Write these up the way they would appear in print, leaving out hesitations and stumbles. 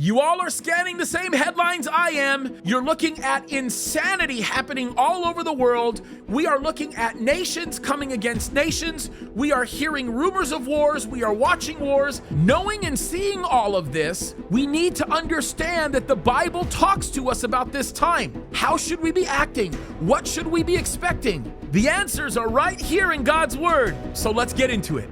You all are scanning the same headlines I am. You're looking at insanity happening all over the world. We are looking at nations coming against nations. We are hearing rumors of wars. We are watching wars. Knowing and seeing all of this, we need to understand that the Bible talks to us about this time. How should we be acting? What should we be expecting? The answers are right here in God's Word. So let's get into it.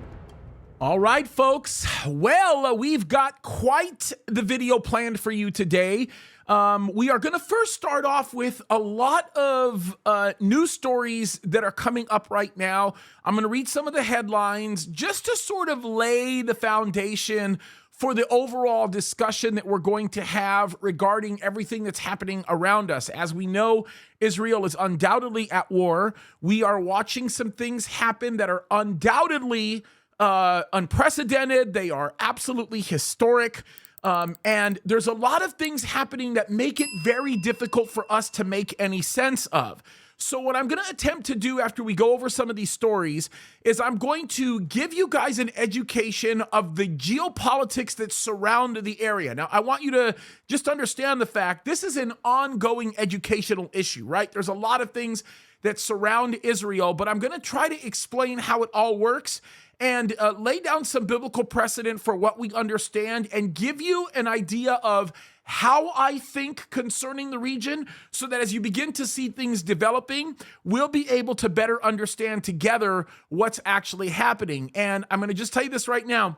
All right, folks. Well, we've got quite the video planned for you today. We are going to first start off with a lot of news stories that are coming up right now. I'm going to read some of the headlines just to sort of lay the foundation for the overall discussion that we're going to have regarding everything that's happening around us. As we know, Israel is undoubtedly at war. We are watching some things happen that are undoubtedly unprecedented. They are absolutely historic. And there's a lot of things happening that make it very difficult for us to make any sense of. So what I'm going to attempt to do after we go over some of these stories is I'm going to give you guys an education of the geopolitics that surround the area. Now, I want you to just understand the fact this is an ongoing educational issue, right? There's a lot of things that surround Israel, but I'm going to try to explain how it all works and lay down some biblical precedent for what we understand and give you an idea of how I think concerning the region so that as you begin to see things developing, we'll be able to better understand together what's actually happening. And I'm going to just tell you this right now.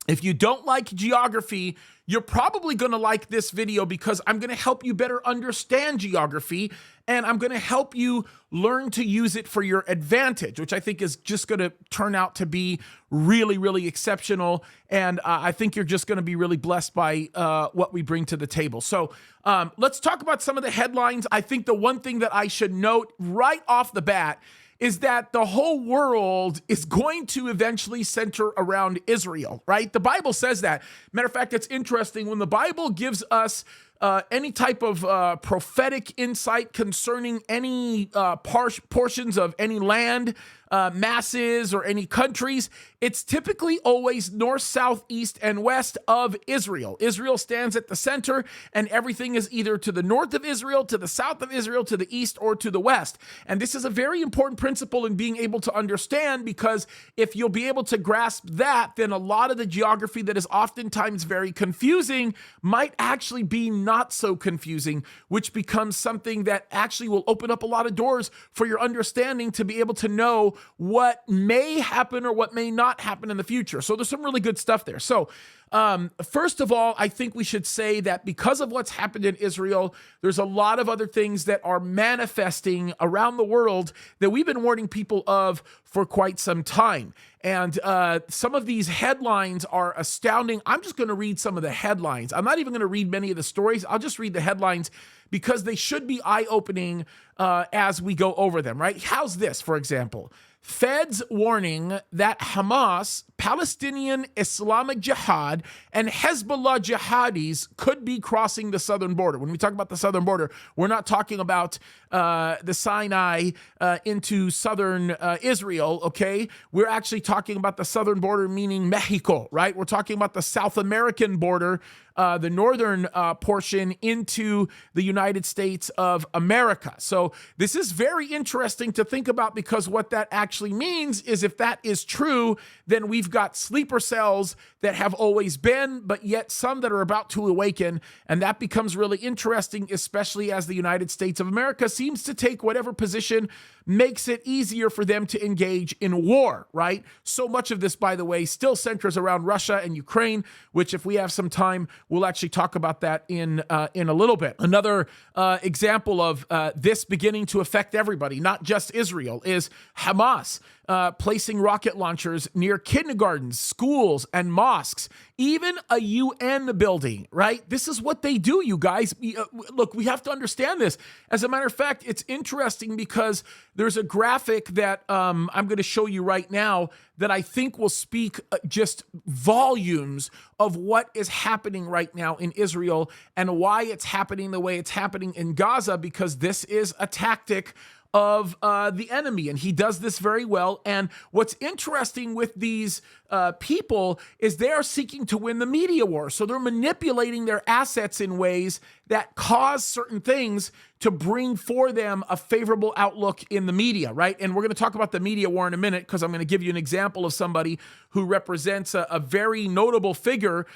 If you don't like geography, you're probably going to like this video because I'm going to help you better understand geography and I'm going to help you learn to use it for your advantage, which I think is just going to turn out to be really, really exceptional. And I think you're just going to be really blessed by what we bring to the table. So let's talk about some of the headlines. I think the one thing that I should note right off the bat is that the whole world is going to eventually center around Israel, right? The Bible says that. Matter of fact, it's interesting. When the Bible gives us any type of prophetic insight concerning any portions of any land, masses, or any countries, it's typically always north, south, east, and west of Israel. Israel stands at the center, and everything is either to the north of Israel, to the south of Israel, to the east, or to the west. And this is a very important principle in being able to understand, because if you'll be able to grasp that, then a lot of the geography that is oftentimes very confusing might actually be not so confusing, which becomes something that actually will open up a lot of doors for your understanding to be able to know what may happen or what may not happen in the future. So there's some really good stuff there. So first of all, I think we should say that because of what's happened in Israel, there's a lot of other things that are manifesting around the world that we've been warning people of for quite some time. And some of these headlines are astounding. I'm just going to read some of the headlines. I'm not even going to read many of the stories. I'll just read the headlines because they should be eye-opening as we go over them, right? How's this, for example? Feds warning that Hamas, Palestinian Islamic Jihad, and Hezbollah jihadis could be crossing the southern border. When we talk about the southern border, we're not talking about the Sinai into southern Israel, okay? We're actually talking about the southern border, meaning Mexico, right? We're talking about the South American border, the northern portion into the United States of America. So this is very interesting to think about, because what that actually means is if that is true, then we've got sleeper cells that have always been, but yet some that are about to awaken. And that becomes really interesting, especially as the United States of America seems to take whatever position makes it easier for them to engage in war, right? So much of this, by the way, still centers around Russia and Ukraine, which if we have some time, we'll actually talk about that in a little bit. Another example of this beginning to affect everybody, not just Israel, is Hamas placing rocket launchers near kindergartens, schools, and mosques, even a UN building, right? This is what they do, you guys. Look, we have to understand this. As a matter of fact, it's interesting because there's a graphic that I'm going to show you right now that I think will speak just volumes of what is happening right now in Israel and why it's happening the way it's happening in Gaza, because this is a tactic of the enemy, and he does this very well. And what's interesting with these people is they are seeking to win the media war. So they're manipulating their assets in ways that cause certain things to bring for them a favorable outlook in the media, right? And we're going to talk about the media war in a minute, because I'm going to give you an example of somebody who represents a very notable figure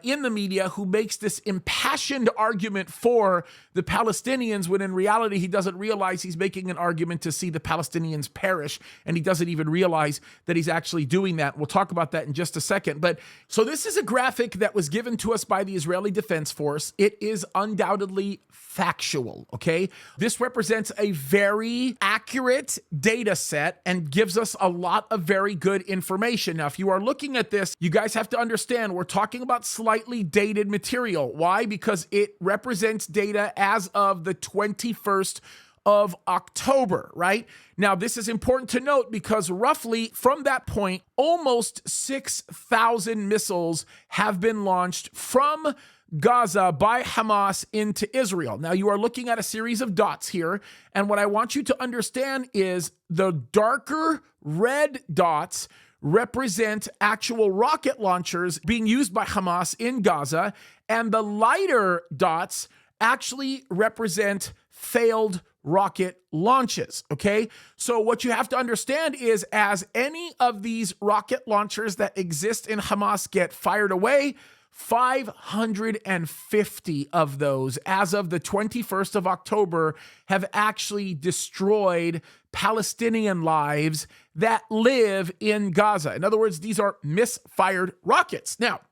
in the media who makes this impassioned argument for the Palestinians, when in reality he doesn't realize he's making an argument to see the Palestinians perish, and he doesn't even realize that he's actually doing that. We'll talk about that in just a second. But so this is a graphic that was given to us by the Israeli Defense Force. It is undoubtedly factual, okay? This represents a very accurate data set and gives us a lot of very good information. Now, if you are looking at this, you guys have to understand we're talking about slightly dated material. Why? Because it represents data as of the 21st of October, right? Now, this is important to note because roughly from that point, almost 6,000 missiles have been launched from Gaza by Hamas into Israel. Now, you are looking at a series of dots here, and what I want you to understand is the darker red dots represent actual rocket launchers being used by Hamas in Gaza, and the lighter dots actually represent failed rocket launches, okay? So what you have to understand is as any of these rocket launchers that exist in Hamas get fired away, 550 of those as of the 21st of October have actually destroyed Palestinian lives that live in Gaza. In other words, these are misfired rockets. Now,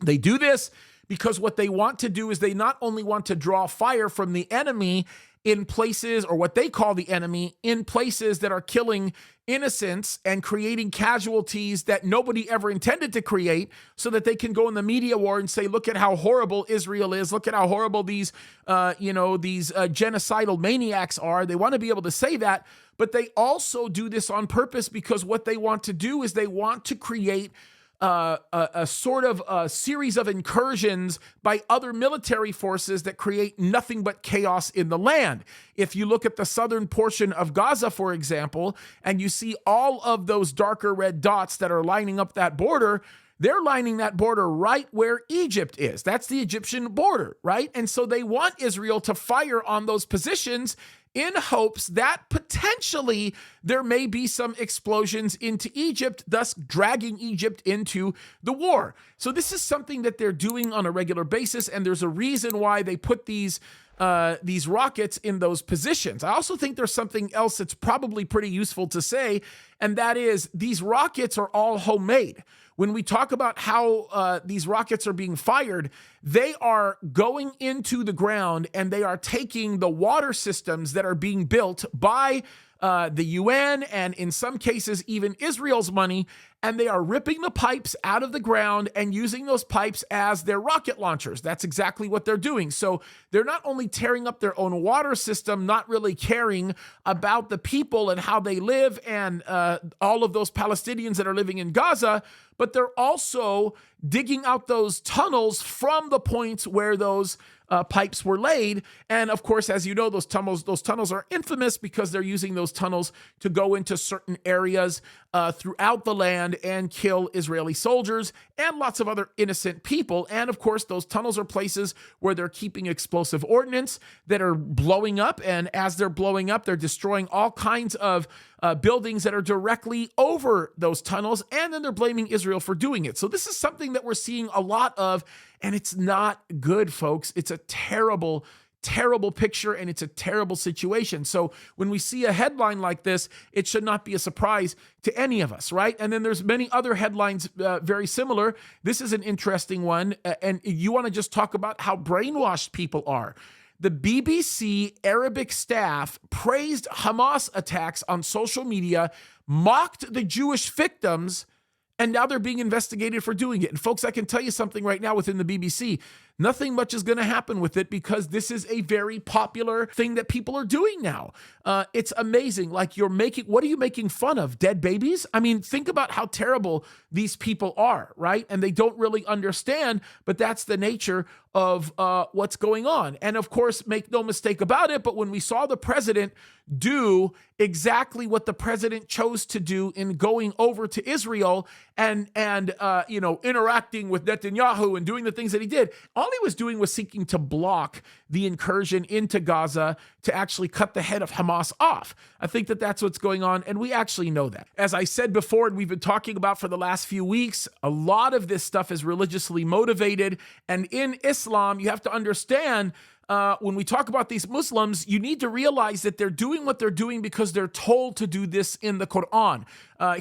they do this because what they want to do is they not only want to draw fire from the enemy in places, or what they call the enemy, in places that are killing innocents and creating casualties that nobody ever intended to create, so that they can go in the media war and say, look at how horrible Israel is, look at how horrible these genocidal maniacs are. They want to be able to say that, but they also do this on purpose because what they want to do is they want to create a sort of a series of incursions by other military forces that create nothing but chaos in the land. If you look at the southern portion of Gaza, for example, and you see all of those darker red dots that are lining up that border, they're lining that border right where Egypt is. That's the Egyptian border, right? And so they want Israel to fire on those positions in hopes that potentially there may be some explosions into Egypt, thus dragging Egypt into the war. So this is something that they're doing on a regular basis, and there's a reason why they put these rockets in those positions. I also think there's something else that's probably pretty useful to say, and that is these rockets are all homemade. When we talk about how these rockets are being fired, they are going into the ground and they are taking the water systems that are being built by the UN and in some cases even Israel's money, and they are ripping the pipes out of the ground and using those pipes as their rocket launchers. That's exactly what they're doing. So they're not only tearing up their own water system, not really caring about the people and how they live and all of those Palestinians that are living in Gaza, but they're also digging out those tunnels from the points where those pipes were laid. And of course, as you know, those tunnels are infamous because they're using those tunnels to go into certain areas throughout the land and kill Israeli soldiers and lots of other innocent people. And of course, those tunnels are places where they're keeping explosive ordnance that are blowing up. And as they're blowing up, they're destroying all kinds of buildings that are directly over those tunnels. And then they're blaming Israel for doing it. So this is something that we're seeing a lot of, and it's not good, folks. It's a terrible, terrible picture, and it's a terrible situation. So when we see a headline like this, it should not be a surprise to any of us, right? And then there's many other headlines very similar. This is an interesting one, and you want to just talk about how brainwashed people are. The BBC Arabic staff praised Hamas attacks on social media, mocked the Jewish victims, and now they're being investigated for doing it. And folks, I can tell you something right now within the BBC. nothing much is going to happen with it because this is a very popular thing that people are doing now. It's amazing. Like what are you making fun of? Dead babies? I mean, think about how terrible these people are, right? And they don't really understand, but that's the nature of what's going on. And of course, make no mistake about it, but when we saw the president do exactly what the president chose to do in going over to Israel and interacting with Netanyahu and doing the things that he did, all he was doing was seeking to block the incursion into Gaza to actually cut the head of Hamas off. I think that that's what's going on, and we actually know that. As I said before, and we've been talking about for the last few weeks, a lot of this stuff is religiously motivated, and in Islam, you have to understand when we talk about these Muslims, you need to realize that they're doing what they're doing because they're told to do this in the Quran.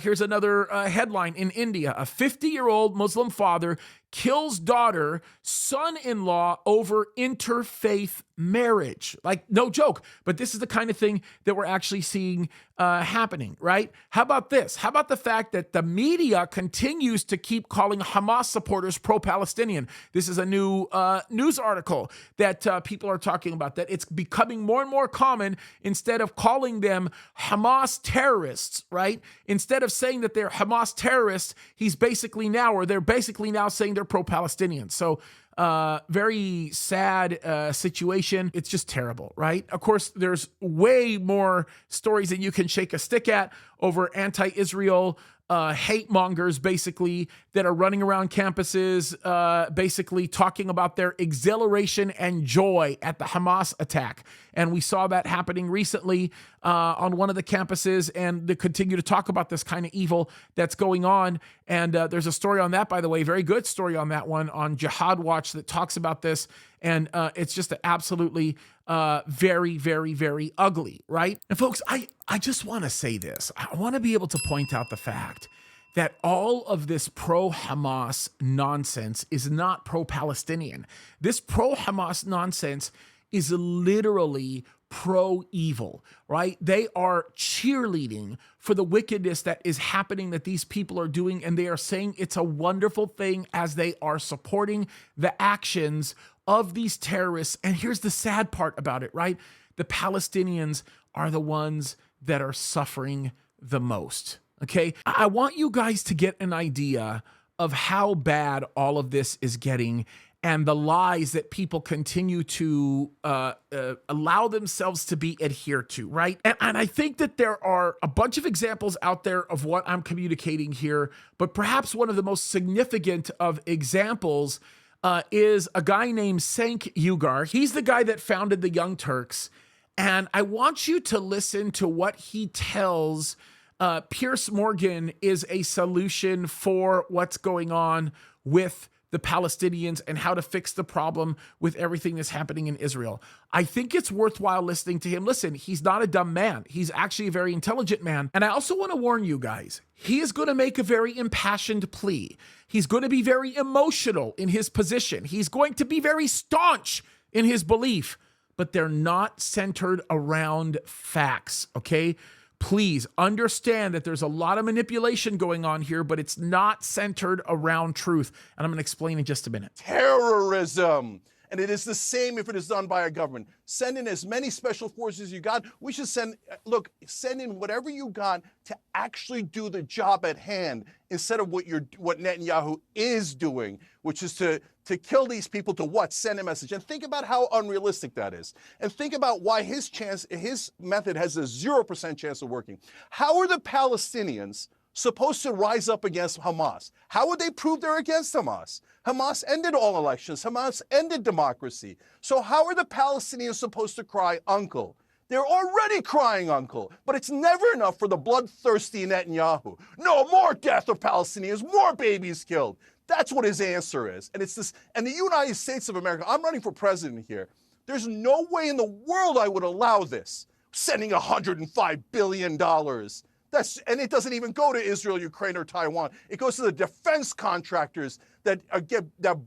Here's another headline in India. A 50-year-old Muslim father kills daughter, son-in-law over interfaith marriage. Like, no joke, but this is the kind of thing that we're actually seeing happening, right? How about this? How about the fact that the media continues to keep calling Hamas supporters pro-Palestinian? This is a new news article that people are talking about, that it's becoming more and more common, instead of calling them Hamas terrorists, right? Instead of saying that they're Hamas terrorists, they're basically now saying they're pro-Palestinian. So very sad situation. It's just terrible, right? Of course, there's way more stories that you can shake a stick at over anti-Israel hate mongers, basically, that are running around campuses, basically talking about their exhilaration and joy at the Hamas attack. And we saw that happening recently on one of the campuses, and they continue to talk about this kind of evil that's going on. And there's a story on that, by the way, very good story on that one on Jihad Watch that talks about this. And it's just absolutely very, very, very ugly, right? And folks, I just want to say this. I want to be able to point out the fact that all of this pro-Hamas nonsense is not pro-Palestinian. This pro-Hamas nonsense is literally pro-evil, right? They are cheerleading for the wickedness that is happening, that these people are doing, and they are saying it's a wonderful thing as they are supporting the actions of these terrorists. And here's the sad part about it, right? The Palestinians are the ones that are suffering the most, okay? I want you guys to get an idea of how bad all of this is getting, and the lies that people continue to allow themselves to be adhered to, right? And I think that there are a bunch of examples out there of what I'm communicating here, but perhaps one of the most significant of examples is a guy named Cenk Uygur. He's the guy that founded the Young Turks, and I want you to listen to what he tells Piers Morgan is a solution for what's going on with the Palestinians and how to fix the problem with everything that's happening in Israel. I think it's worthwhile listening to him. Listen, he's not a dumb man. He's actually a very intelligent man. And I also want to warn you guys, he is going to make a very impassioned plea. He's going to be very emotional in his position. He's going to be very staunch in his belief, but they're not centered around facts, okay? Please understand that there's a lot of manipulation going on here, but it's not centered around truth. And I'm going to explain in just a minute. Terrorism. And it is the same if it is done by a government. Send in as many special forces you got. We should send in whatever you got to actually do the job at hand, instead of what Netanyahu is doing, which is to kill these people, to what? Send a message. And think about how unrealistic that is. And think about why his method has a 0% chance of working. How are the Palestinians supposed to rise up against Hamas? How would they prove they're against Hamas? Hamas ended all elections. Hamas ended democracy. So how are the Palestinians supposed to cry uncle? They're already crying uncle, but it's never enough for the bloodthirsty Netanyahu. No, more death of Palestinians, more babies killed. That's what his answer is. And it's this, and the United States of America, I'm running for president here. There's no way in the world I would allow this. Sending $105 billion. And it doesn't even go to Israel, Ukraine, or Taiwan. It goes to the defense contractors that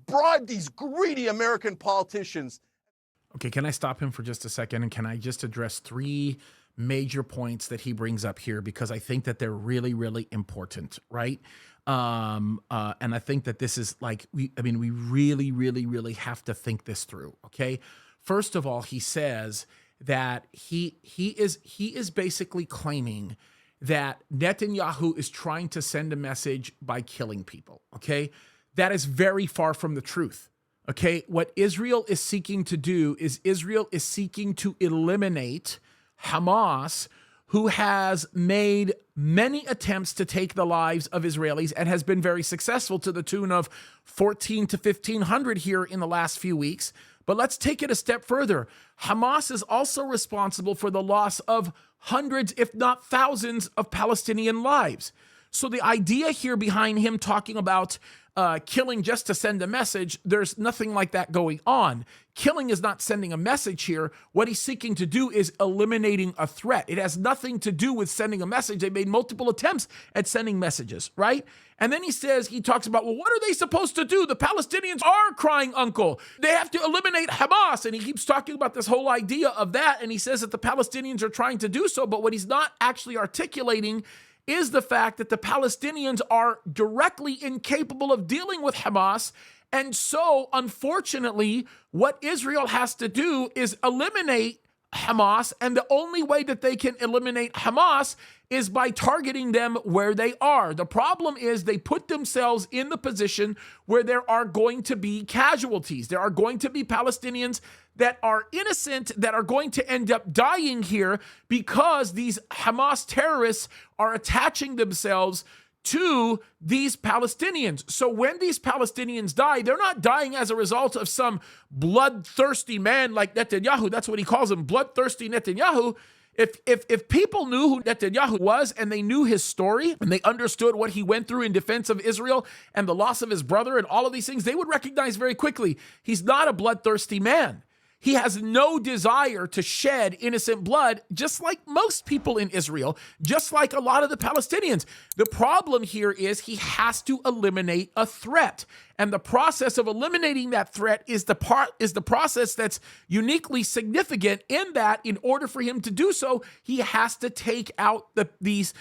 bribe these greedy American politicians. Okay, can I stop him for just a second? And can I just address three major points that he brings up here? Because I think that they're really, really important, right? And I think that this is like, we really, really, really have to think this through. Okay. First of all, he says that he is basically claiming that Netanyahu is trying to send a message by killing people. Okay. That is very far from the truth. Okay. What Israel is seeking to do is Israel is seeking to eliminate Hamas, who has made many attempts to take the lives of Israelis and has been very successful to the tune of 14 to 1,500 here in the last few weeks. But let's take it a step further. Hamas is also responsible for the loss of hundreds, if not thousands, of Palestinian lives. So the idea here behind him talking about killing just to send a message, there's nothing like that going on. Killing is not sending a message here. What he's seeking to do is eliminating a threat. It has nothing to do with sending a message. They made multiple attempts at sending messages, right? And then he talks about, well, what are they supposed to do? The Palestinians are crying uncle. They have to eliminate Hamas. And he keeps talking about this whole idea of that. And he says that the Palestinians are trying to do so. But what he's not actually articulating is the fact that the Palestinians are directly incapable of dealing with Hamas. And so, unfortunately, what Israel has to do is eliminate Hamas. And the only way that they can eliminate Hamas is by targeting them where they are. The problem is they put themselves in the position where there are going to be casualties. There are going to be Palestinians that are innocent that are going to end up dying here because these Hamas terrorists are attaching themselves to these Palestinians. So when these Palestinians die, they're not dying as a result of some bloodthirsty man like Netanyahu. That's what he calls him, bloodthirsty Netanyahu. If people knew who Netanyahu was and they knew his story and they understood what he went through in defense of Israel and the loss of his brother and all of these things, they would recognize very quickly he's not a bloodthirsty man. He has no desire to shed innocent blood, just like most people in Israel, just like a lot of the Palestinians. The problem here is he has to eliminate a threat. And the process of eliminating that threat is the process that's uniquely significant in that in order for him to do so, he has to take out these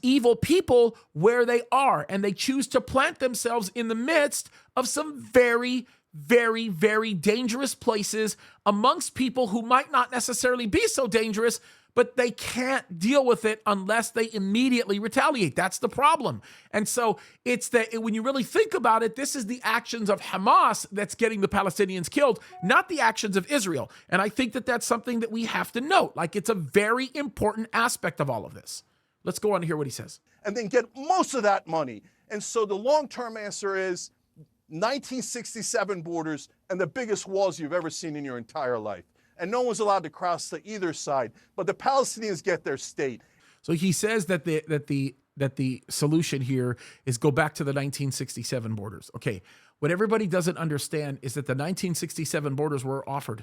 evil people where they are. And they choose to plant themselves in the midst of some very, very, very dangerous places amongst people who might not necessarily be so dangerous, but they can't deal with it unless they immediately retaliate. That's the problem. And so it's that when you really think about it, this is the actions of Hamas that's getting the Palestinians killed, not the actions of Israel. And I think that that's something that we have to note. Like, it's a very important aspect of all of this. Let's go on to hear what he says. And then get most of that money. And so the long-term answer is 1967 borders and the biggest walls you've ever seen in your entire life. And no one's allowed to cross to either side, but the Palestinians get their state. So he says that the solution here is go back to the 1967 borders. Okay, what everybody doesn't understand is that the 1967 borders were offered.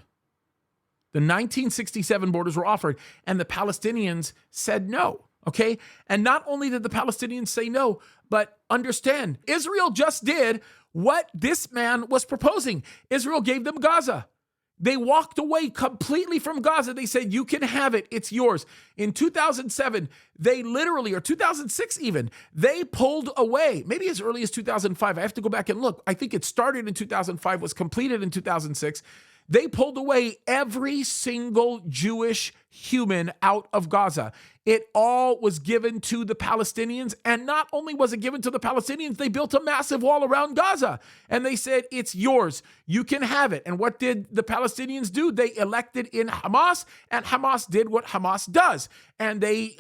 The 1967 borders were offered, and the Palestinians said no. Okay, and not only did the Palestinians say no, but understand, Israel just did what this man was proposing. Israel gave them Gaza. They walked away completely from Gaza. They said, you can have it. It's yours. In 2007, they literally, or 2006 even, they pulled away, maybe as early as 2005. I have to go back and look. I think it started in 2005, was completed in 2006. They pulled away every single Jewish human out of Gaza. It all was given to the Palestinians. And not only was it given to the Palestinians, they built a massive wall around Gaza. And they said, it's yours. You can have it. And what did the Palestinians do? They elected in Hamas, and Hamas did what Hamas does. And they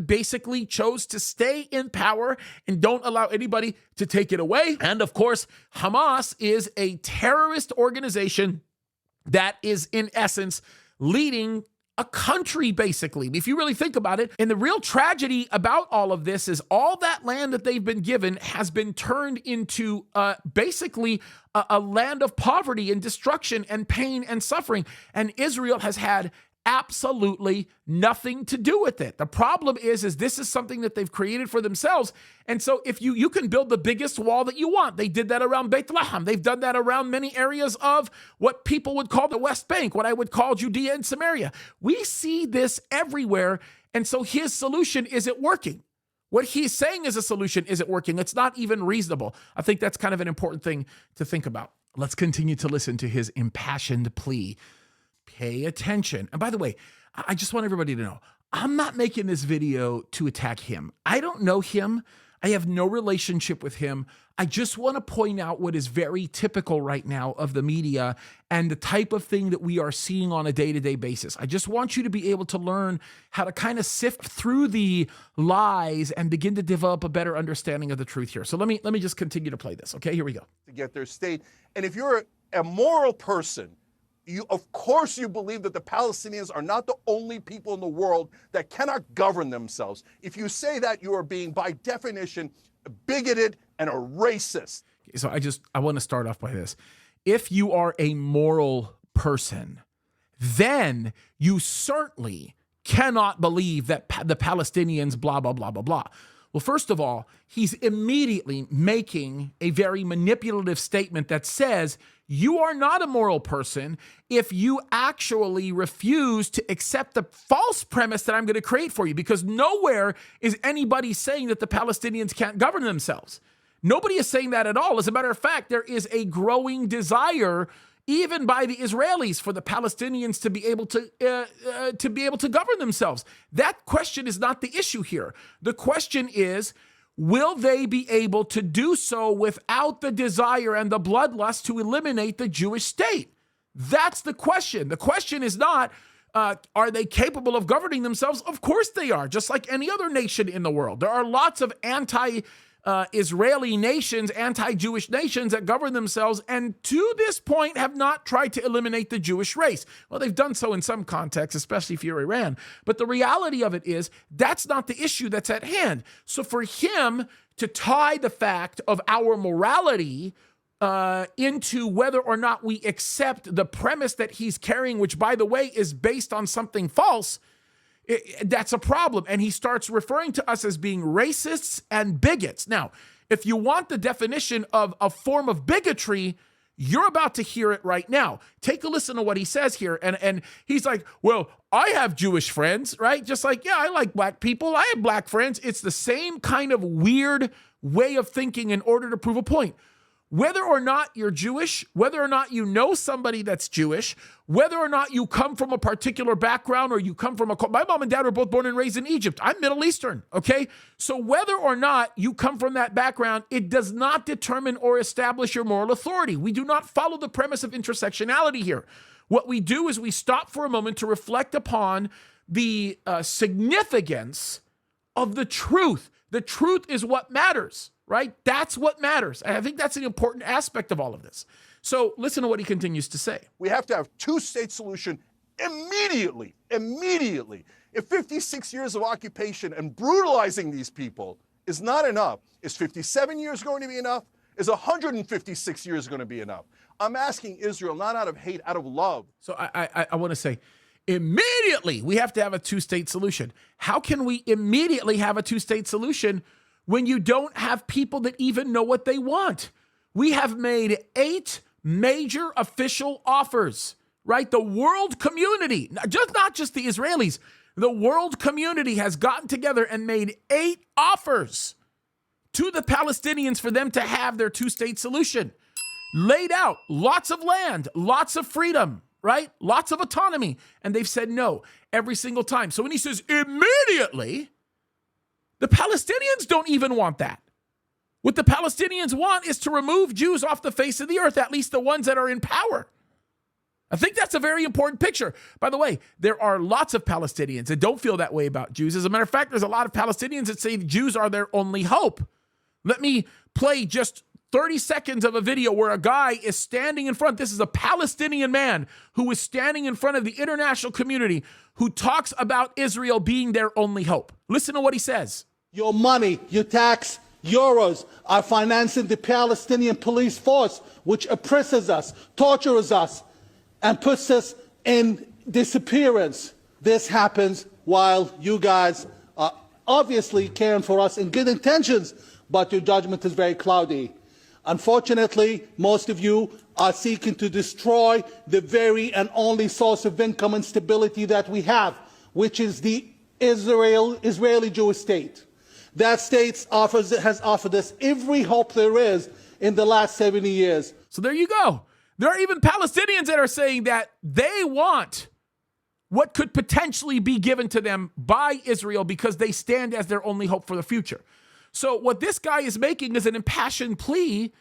basically chose to stay in power and don't allow anybody to take it away. And of course, Hamas is a terrorist organization that is, in essence, leading a country, basically, if you really think about it. And the real tragedy about all of this is all that land that they've been given has been turned into basically a land of poverty and destruction and pain and suffering. And Israel has had absolutely nothing to do with it. The problem is this is something that they've created for themselves. And so if you can build the biggest wall that you want, they did that around Beit Lahem. They've done that around many areas of what people would call the West Bank, what I would call Judea and Samaria. We see this everywhere. And so his solution isn't working. What he's saying is a solution isn't working. It's not even reasonable. I think that's kind of an important thing to think about. Let's continue to listen to his impassioned plea. Pay attention. And by the way, I just want everybody to know, I'm not making this video to attack him. I don't know him. I have no relationship with him. I just want to point out what is very typical right now of the media and the type of thing that we are seeing on a day-to-day basis. I just want you to be able to learn how to kind of sift through the lies and begin to develop a better understanding of the truth here. So let me just continue to play this. Okay, here we go. To get their state. And if you're a moral person, of course you believe that the Palestinians are not the only people in the world that cannot govern themselves. If you say that, you are being, by definition, bigoted and a racist. So I want to start off by this. If you are a moral person, then you certainly cannot believe that the Palestinians blah, blah, blah, blah, blah. Well, first of all, he's immediately making a very manipulative statement that says you are not a moral person if you actually refuse to accept the false premise that I'm going to create for you, because nowhere is anybody saying that the Palestinians can't govern themselves. Nobody is saying that at all. As a matter of fact, there is a growing desire, even by the Israelis, for the Palestinians to be able to govern themselves. That question is not the issue here. The question is, will they be able to do so without the desire and the bloodlust to eliminate the Jewish state? That's the question. The question is not, are they capable of governing themselves? Of course they are, just like any other nation in the world. There are lots of anti-Israeli nations, anti-Jewish nations that govern themselves and to this point have not tried to eliminate the Jewish race. Well, they've done so in some contexts, especially if you're Iran. But the reality of it is that's not the issue that's at hand. So for him to tie the fact of our morality into whether or not we accept the premise that he's carrying, which, by the way, is based on something false, that's a problem. And he starts referring to us as being racists and bigots. Now, if you want the definition of a form of bigotry, you're about to hear it right now. Take a listen to what he says here. And he's like, well, I have Jewish friends, right? Just like, yeah, I like black people. I have black friends. It's the same kind of weird way of thinking in order to prove a point. Whether or not you're Jewish, whether or not you know somebody that's Jewish, whether or not you come from a particular background or you come from my mom and dad were both born and raised in Egypt. I'm Middle Eastern, okay? So whether or not you come from that background, it does not determine or establish your moral authority. We do not follow the premise of intersectionality here. What we do is we stop for a moment to reflect upon the significance of the truth. The truth is what matters. Right? That's what matters. And I think that's an important aspect of all of this. So listen to what he continues to say. We have to have two-state solution immediately. Immediately. If 56 years of occupation and brutalizing these people is not enough, is 57 years going to be enough? Is 156 years going to be enough? I'm asking Israel, not out of hate, out of love. So I want to say, immediately we have to have a two-state solution. How can we immediately have a two-state solution when you don't have people that even know what they want? We have made 8 major official offers, right? The world community, not just the Israelis, the world community has gotten together and made 8 offers to the Palestinians for them to have their two-state solution. Laid out lots of land, lots of freedom, right? Lots of autonomy. And they've said no every single time. So when he says immediately, the Palestinians don't even want that. What the Palestinians want is to remove Jews off the face of the earth, at least the ones that are in power. I think that's a very important picture. By the way, there are lots of Palestinians that don't feel that way about Jews. As a matter of fact, there's a lot of Palestinians that say the Jews are their only hope. Let me play just 30 seconds of a video where a guy is standing in front. This is a Palestinian man who is standing in front of the international community who talks about Israel being their only hope. Listen to what he says. Your money, your tax euros are financing the Palestinian police force, which oppresses us, tortures us, and puts us in disappearance. This happens while you guys are obviously caring for us in good intentions, but your judgment is very cloudy. Unfortunately, most of you are seeking to destroy the very and only source of income and stability that we have, which is the Israeli Jewish state. That state has offered us every hope there is in the last 70 years. So there you go. There are even Palestinians that are saying that they want what could potentially be given to them by Israel because they stand as their only hope for the future. So what this guy is making is an impassioned plea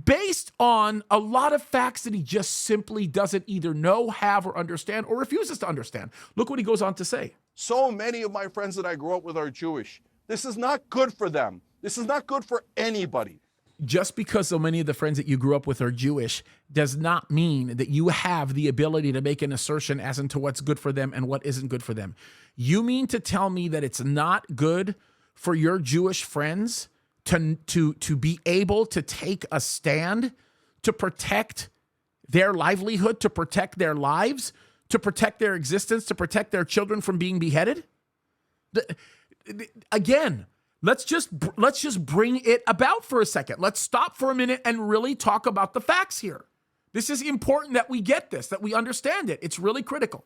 based on a lot of facts that he just simply doesn't either know, have, or understand, or refuses to understand. Look what he goes on to say. So many of my friends that I grew up with are Jewish. This is not good for them. This is not good for anybody. Just because so many of the friends that you grew up with are Jewish does not mean that you have the ability to make an assertion as into what's good for them and what isn't good for them. You mean to tell me that it's not good for your Jewish friends to be able to take a stand to protect their livelihood, to protect their lives, to protect their existence, to protect their children from being beheaded? Again, let's just bring it about for a second. Let's stop for a minute and really talk about the facts here. This is important that we get this, that we understand it. It's really critical.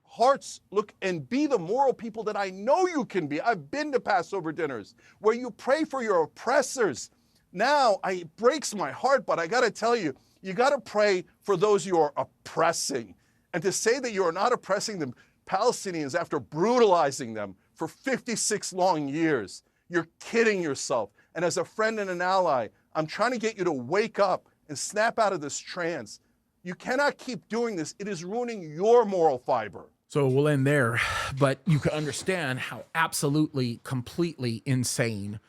Hearts, look, and be the moral people that I know you can be. I've been to Passover dinners where you pray for your oppressors. Now, it breaks my heart, but I got to tell you, you got to pray for those you are oppressing. And to say that you are not oppressing the Palestinians after brutalizing them for 56 long years, you're kidding yourself. And as a friend and an ally, I'm trying to get you to wake up and snap out of this trance. You cannot keep doing this. It is ruining your moral fiber. So we'll end there, but you can understand how absolutely, completely insane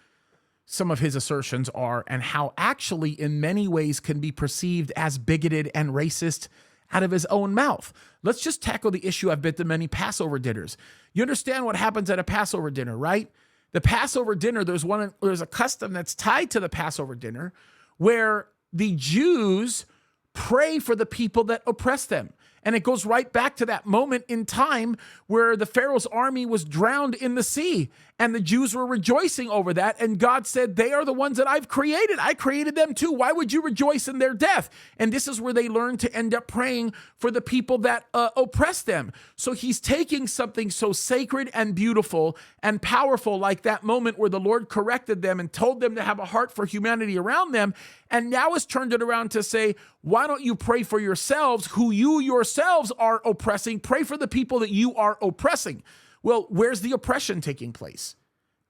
some of his assertions are and how actually in many ways can be perceived as bigoted and racist out of his own mouth. Let's just tackle the issue. I've been to many Passover dinners. You understand what happens at a Passover dinner, right? The Passover dinner, there's a custom that's tied to the Passover dinner where the Jews pray for the people that oppress them. And it goes right back to that moment in time where the Pharaoh's army was drowned in the sea and the Jews were rejoicing over that. And God said, they are the ones that I've created. I created them too. Why would you rejoice in their death? And this is where they learned to end up praying for the people that oppress them. So he's taking something so sacred and beautiful and powerful like that moment where the Lord corrected them and told them to have a heart for humanity around them. And now has turned it around to say, why don't you pray for yourselves, who you yourselves are oppressing? Pray for the people that you are oppressing. Well, where's the oppression taking place?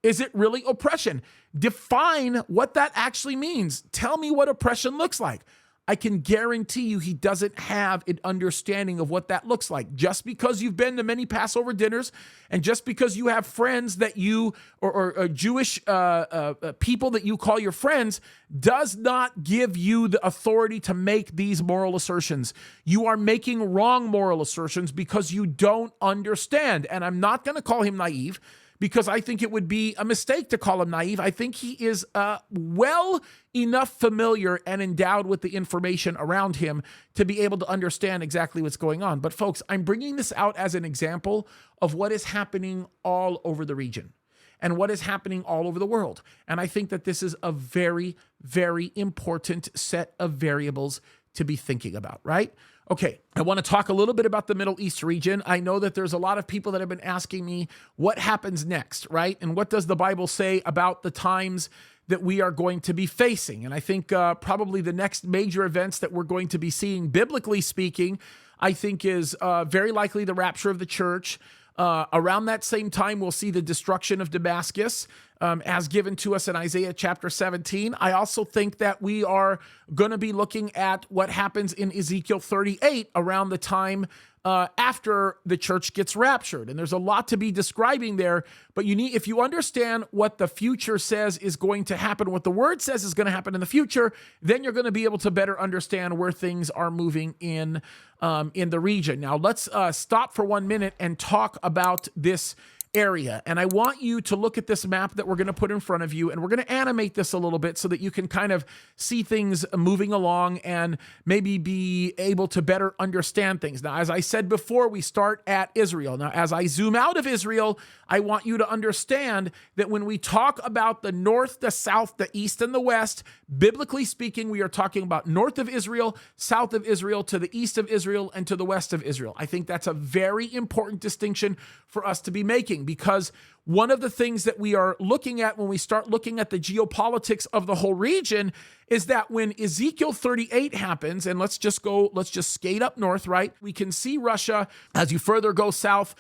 Is it really oppression? Define what that actually means. Tell me what oppression looks like. I can guarantee you he doesn't have an understanding of what that looks like. Just because you've been to many Passover dinners and just because you have friends that you, or Jewish people that you call your friends, does not give you the authority to make these moral assertions. You are making wrong moral assertions because you don't understand. And I'm not going to call him naive, because I think it would be a mistake to call him naive. I think he is well enough familiar and endowed with the information around him to be able to understand exactly what's going on. But folks, I'm bringing this out as an example of what is happening all over the region and what is happening all over the world. And I think that this is a very, very important set of variables to be thinking about, right? Okay, I want to talk a little bit about the Middle East region. I know that there's a lot of people that have been asking me what happens next, right? And what does the Bible say about the times that we are going to be facing? And I think probably the next major events that we're going to be seeing, biblically speaking, I think is very likely the rapture of the church. Around that same time, we'll see the destruction of Damascus as given to us in Isaiah chapter 17. I also think that we are going to be looking at what happens in Ezekiel 38 around the time after the church gets raptured. And there's a lot to be describing there, but if you understand what the future says is going to happen, what the word says is going to happen in the future, then you're going to be able to better understand where things are moving in the region. Now, let's stop for 1 minute and talk about this area. And I want you to look at this map that we're going to put in front of you, and we're going to animate this a little bit so that you can kind of see things moving along and maybe be able to better understand things. Now, as I said before, we start at Israel. Now, as I zoom out of Israel, I want you to understand that when we talk about the north, the south, the east, and the west, biblically speaking, we are talking about north of Israel, south of Israel, to the east of Israel, and to the west of Israel. I think that's a very important distinction for us to be making. because one of the things that we are looking at when we start looking at the geopolitics of the whole region is that when Ezekiel 38 happens, and let's just skate up north, right? We can see Russia as you further go south,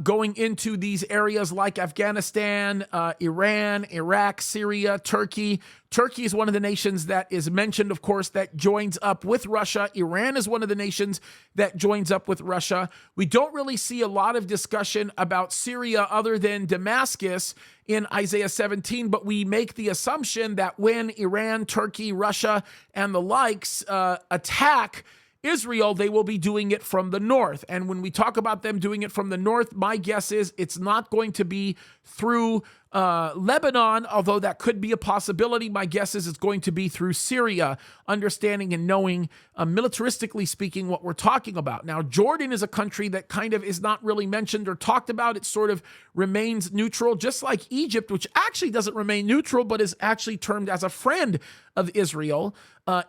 going into these areas like Afghanistan, Iran, Iraq, Syria, Turkey. Turkey is one of the nations that is mentioned, of course, that joins up with Russia. Iran is one of the nations that joins up with Russia. We don't really see a lot of discussion about Syria other than Damascus in Isaiah 17, but we make the assumption that when Iran, Turkey, Russia, and the likes attack Israel, they will be doing it from the north. And when we talk about them doing it from the north, my guess is it's not going to be through Lebanon, although that could be a possibility. My guess is it's going to be through Syria, understanding and knowing, militaristically speaking, what we're talking about. Now, Jordan is a country that kind of is not really mentioned or talked about. It sort of remains neutral, just like Egypt, which actually doesn't remain neutral, but is actually termed as a friend of Israel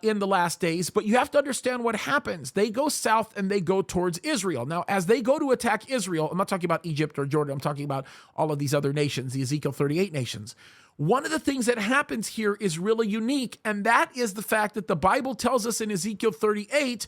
in the last days. But you have to understand what happens. They go south and they go towards Israel. Now, as they go to attack Israel, I'm not talking about Egypt or Jordan, I'm talking about all of these other nations, the Ezekiel 38 nations. One of the things that happens here is really unique, and that is the fact that the Bible tells us in Ezekiel 38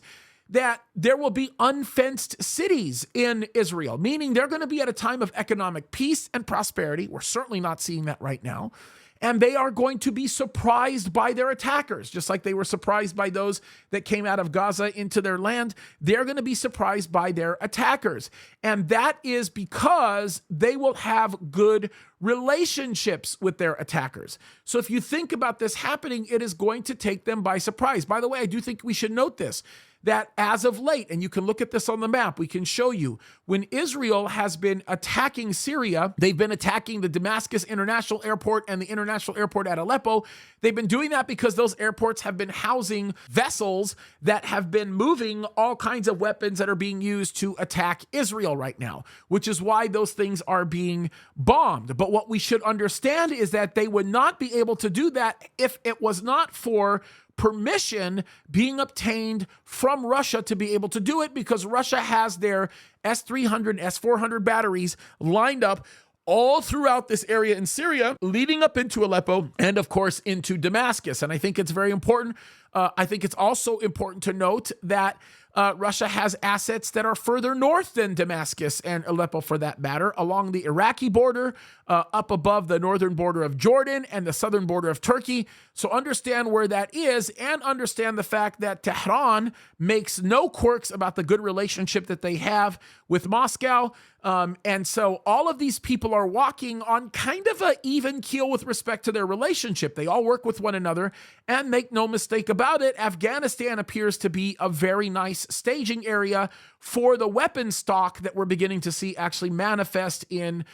that there will be unfenced cities in Israel, meaning they're going to be at a time of economic peace and prosperity. We're certainly not seeing that right now. And they are going to be surprised by their attackers, just like they were surprised by those that came out of Gaza into their land. They're going to be surprised by their attackers. And that is because they will have good relationships with their attackers. So if you think about this happening, it is going to take them by surprise. By the way, I do think we should note this, that as of late, and you can look at this on the map, we can show you, when Israel has been attacking Syria, they've been attacking the Damascus International Airport and the International Airport at Aleppo. They've been doing that because those airports have been housing vessels that have been moving all kinds of weapons that are being used to attack Israel right now, which is why those things are being bombed. But what we should understand is that they would not be able to do that if it was not for permission being obtained from Russia to be able to do it, because Russia has their S-300, S-400 batteries lined up all throughout this area in Syria, leading up into Aleppo and, of course, into Damascus. And I think it's very important. I think it's also important to note that Russia has assets that are further north than Damascus and Aleppo, for that matter, along the Iraqi border, up above the northern border of Jordan and the southern border of Turkey. So understand where that is, and understand the fact that Tehran makes no quirks about the good relationship that they have with Moscow. And so all of these people are walking on kind of an even keel with respect to their relationship. They all work with one another, and make no mistake about it, Afghanistan appears to be a very nice staging area for the weapon stock that we're beginning to see actually manifest in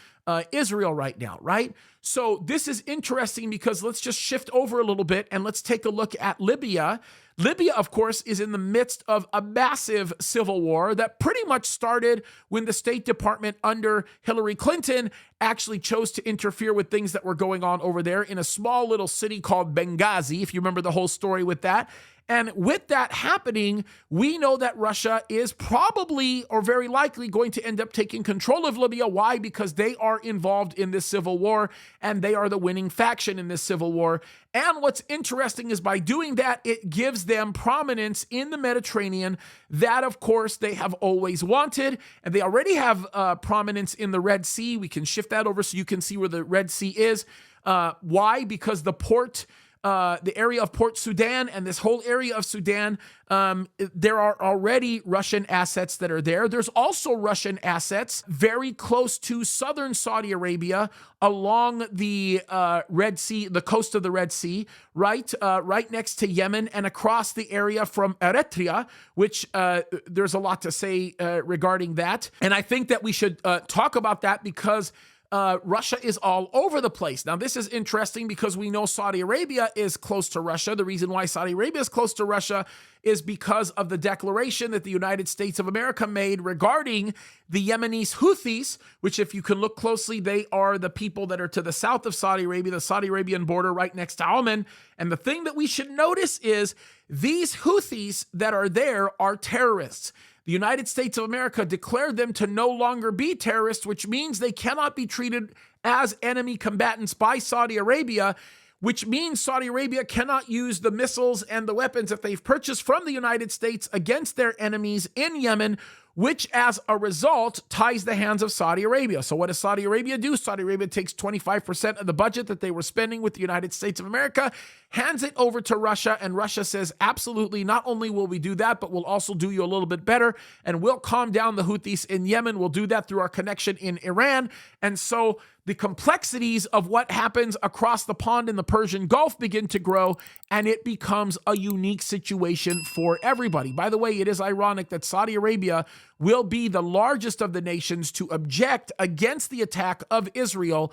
Israel right now, right? So this is interesting, because let's just shift over a little bit and let's take a look at Libya. Libya, of course, is in the midst of a massive civil war that pretty much started when the State Department under Hillary Clinton actually chose to interfere with things that were going on over there in a small little city called Benghazi, if you remember the whole story with that. And with that happening, we know that Russia is probably, or very likely, going to end up taking control of Libya. Why? Because they are involved in this civil war, and they are the winning faction in this civil war. And what's interesting is by doing that, it gives them prominence in the Mediterranean that, of course, they have always wanted. And they already have prominence in the Red Sea. We can shift that over so you can see where the Red Sea is. Why? Because the area of Port Sudan and this whole area of Sudan, there are already Russian assets that are there. There's also Russian assets very close to southern Saudi Arabia along the Red Sea, the coast of the Red Sea, right next to Yemen, and across the area from Eritrea, which there's a lot to say regarding that. And I think that we should talk about that, because Russia is all over the place. Now, this is interesting because we know Saudi Arabia is close to Russia. The reason why Saudi Arabia is close to Russia is because of the declaration that the United States of America made regarding the Yemenis Houthis, which, if you can look closely, they are the people that are to the south of Saudi Arabia, the Saudi Arabian border right next to Oman. And the thing that we should notice is these Houthis that are there are terrorists. the United States of America declared them to no longer be terrorists, which means they cannot be treated as enemy combatants by Saudi Arabia, which means Saudi Arabia cannot use the missiles and the weapons that they've purchased from the United States against their enemies in Yemen, which as a result ties the hands of Saudi Arabia. So what does Saudi Arabia do? Saudi Arabia takes 25% of the budget that they were spending with the United States of America, hands it over to Russia, and Russia says, absolutely, not only will we do that, but we'll also do you a little bit better, and we'll calm down the Houthis in Yemen. We'll do that through our connection in Iran. And so the complexities of what happens across the pond in the Persian Gulf begin to grow, and it becomes a unique situation for everybody. By the way, it is ironic that Saudi Arabia will be the largest of the nations to object against the attack of Israel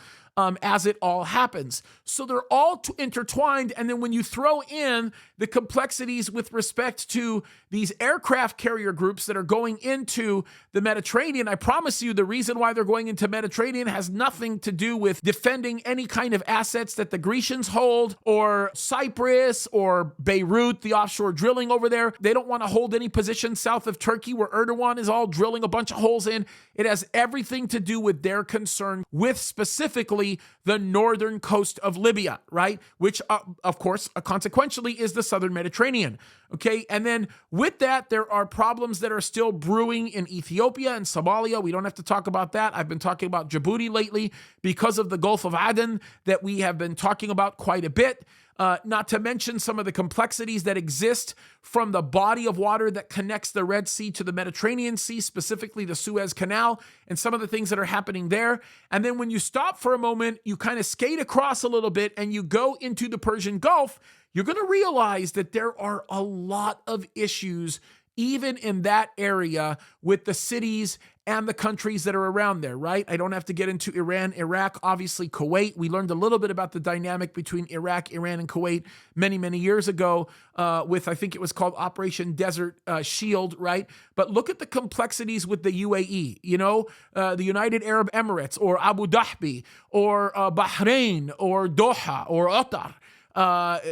as it all happens. So they're all intertwined. And then when you throw in the complexities with respect to these aircraft carrier groups that are going into the Mediterranean, I promise you the reason why they're going into Mediterranean has nothing to do with defending any kind of assets that the Grecians hold, or Cyprus or Beirut, the offshore drilling over there. They don't want to hold any position south of Turkey where Erdogan is all drilling a bunch of holes in. It has everything to do with their concern with specifically the northern coast of Libya, right? Which, of course, consequentially is the southern Mediterranean. Okay. And then with that, there are problems that are still brewing in Ethiopia and Somalia. We don't have to talk about that. I've been talking about Djibouti lately because of the Gulf of Aden that we have been talking about quite a bit. Not to mention some of the complexities that exist from the body of water that connects the Red Sea to the Mediterranean Sea, specifically the Suez Canal, and some of the things that are happening there. And then when you stop for a moment, you kind of skate across a little bit and you go into the Persian Gulf, you're going to realize that there are a lot of issues even in that area with the cities and the countries that are around there, right? I don't have to get into Iran, Iraq, obviously Kuwait. We learned a little bit about the dynamic between Iraq, Iran, and Kuwait many, many years ago with, I think it was called Operation Desert Shield, right? But look at the complexities with the UAE, the United Arab Emirates, or Abu Dhabi, or Bahrain, or Doha, or Qatar.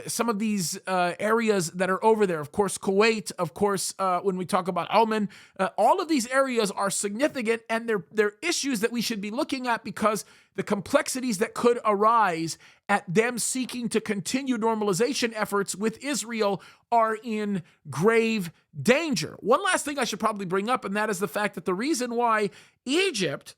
Some of these areas that are over there, of course, Kuwait, of course, when we talk about Oman, all of these areas are significant, and they're issues that we should be looking at because the complexities that could arise at them seeking to continue normalization efforts with Israel are in grave danger. One last thing I should probably bring up, and that is the fact that the reason why Egypt,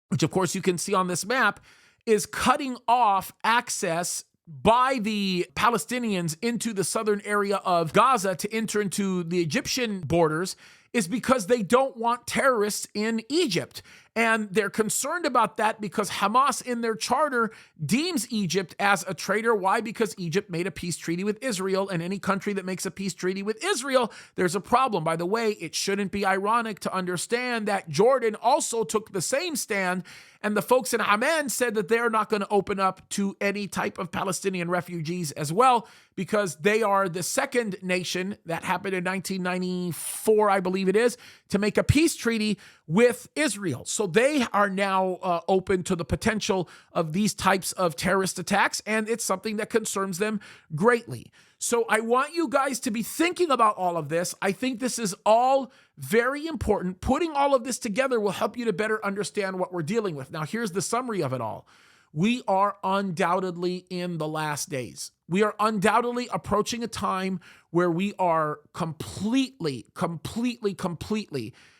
which of course you can see on this map, is cutting off access by the Palestinians into the southern area of Gaza to enter into the Egyptian borders is because they don't want terrorists in Egypt. And they're concerned about that because Hamas in their charter deems Egypt as a traitor. Why? Because Egypt made a peace treaty with Israel, and any country that makes a peace treaty with Israel, there's a problem. By the way, it shouldn't be ironic to understand that Jordan also took the same stand, and the folks in Amman said that they're not going to open up to any type of Palestinian refugees as well, because they are the second nation that happened in 1994, I believe it is, to make a peace treaty with Israel. So they are now open to the potential of these types of terrorist attacks, and it's something that concerns them greatly. So I want you guys to be thinking about all of this. I think this is all very important. Putting all of this together will help you to better understand what we're dealing with. Now, here's the summary of it all. We are undoubtedly in the last days. We are undoubtedly approaching a time where we are completely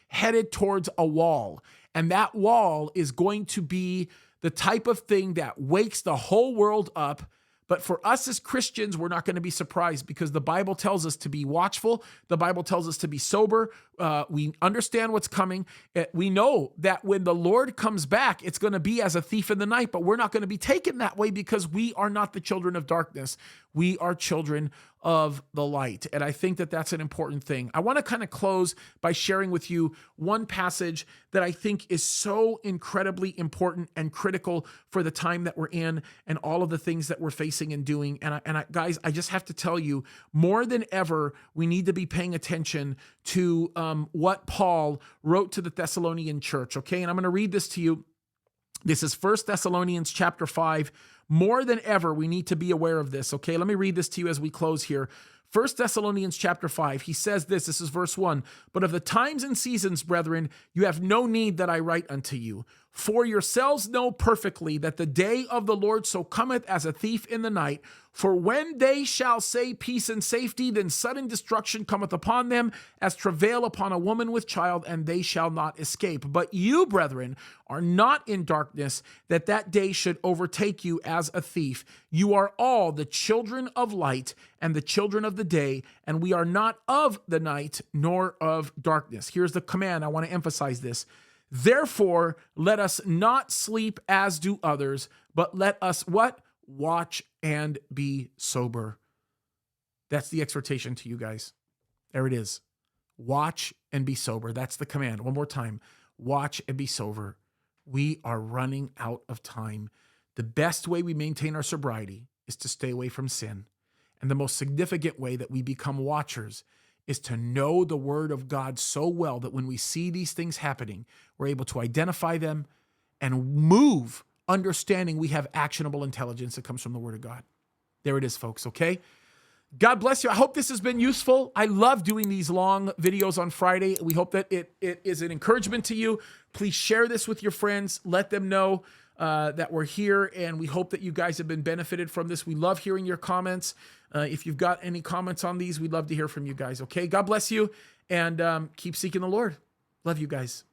headed towards a wall. And that wall is going to be the type of thing that wakes the whole world up. But for us as Christians, we're not going to be surprised because the Bible tells us to be watchful. The Bible tells us to be sober. We understand what's coming. We know that when the Lord comes back, it's going to be as a thief in the night, but we're not going to be taken that way because we are not the children of darkness. We are children of the light. And I think that that's an important thing. I want to kind of close by sharing with you one passage that I think is so incredibly important and critical for the time that we're in and all of the things that we're facing and doing. And guys, I just have to tell you, more than ever, we need to be paying attention to what Paul wrote to the Thessalonian church. Okay. And I'm going to read this to you. This is 1 Thessalonians chapter 5. More than ever, we need to be aware of this. Okay, let me read this to you as we close here. 1 Thessalonians chapter 5, he says this is verse 1, "But of the times and seasons, brethren, you have no need that I write unto you. For yourselves know perfectly that the day of the Lord so cometh as a thief in the night. For when they shall say peace and safety, then sudden destruction cometh upon them, as travail upon a woman with child, and they shall not escape. But you, brethren, are not in darkness, that that day should overtake you as a thief. You are all the children of light and the children of the day, and we are not of the night nor of darkness." Here's the command. I want to emphasize this. "Therefore, let us not sleep as do others, but let us" what? "Watch and be sober." That's the exhortation to you guys. There it is. Watch and be sober. That's the command. One more time. Watch and be sober. We are running out of time. The best way we maintain our sobriety is to stay away from sin. And the most significant way that we become watchers is to know the word of God so well that when we see these things happening, we're able to identify them and move, understanding we have actionable intelligence that comes from the word of God. There it is, folks, okay? God bless you. I hope this has been useful. I love doing these long videos on Friday. We hope that it is an encouragement to you. Please share this with your friends. Let them know that we're here, and we hope that you guys have been benefited from this. We love hearing your comments. If you've got any comments on these, we'd love to hear from you guys, okay? God bless you, and keep seeking the Lord. Love you guys.